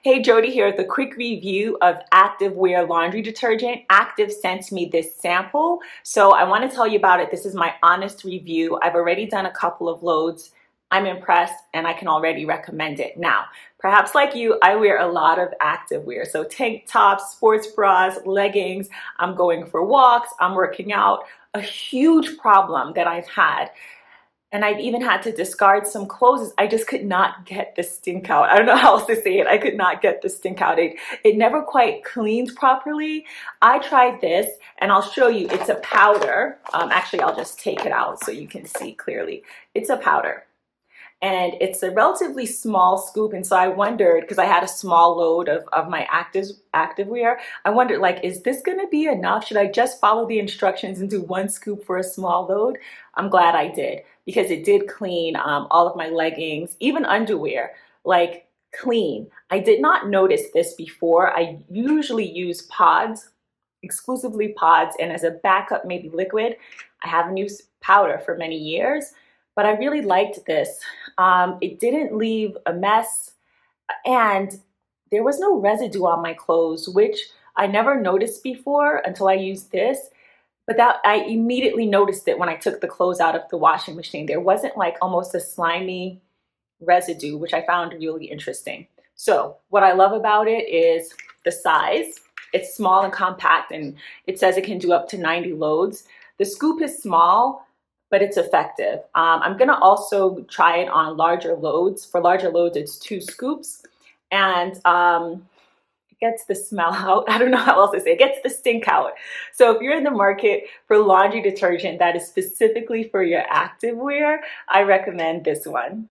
Hey, Jody here with a quick review of Active Wear Laundry Detergent. Active sent me this sample, so I want to tell you about it. This is my honest review. I've already done a couple of loads. I'm impressed and I can already recommend it. Now, perhaps like you, I wear a lot of active wear. So tank tops, sports bras, leggings. I'm going for walks, I'm working out. A huge problem that I've had, and I've even had to discard some clothes. I just could not get the stink out. I don't know how else to say it. I could not get the stink out. It never quite cleaned properly. I tried this and I'll show you. It's a powder. Actually, I'll just take it out so you can see clearly. It's a powder. And it's a relatively small scoop, and so I wondered, because I had a small load of my active wear, I wondered, like, is this gonna be enough? Should I just follow the instructions and do one scoop for a small load? I'm glad I did, because it did clean all of my leggings, even underwear, like clean. I did not notice this before. I usually use pods, exclusively pods, and as a backup, maybe liquid. I haven't used powder for many years, but I really liked this. It didn't leave a mess, and there was no residue on my clothes, which I never noticed before until I used this. But that I immediately noticed it when I took the clothes out of the washing machine. There wasn't like almost a slimy residue, which I found really interesting. So what I love about it is the size. It's small and compact, and it says it can do up to 90 loads. The scoop is small, but it's effective. I'm gonna also try it on larger loads. For larger loads, it's 2 scoops, and it gets the smell out. I don't know how else to say it. It gets the stink out. So if you're in the market for laundry detergent that is specifically for your active wear, I recommend this one.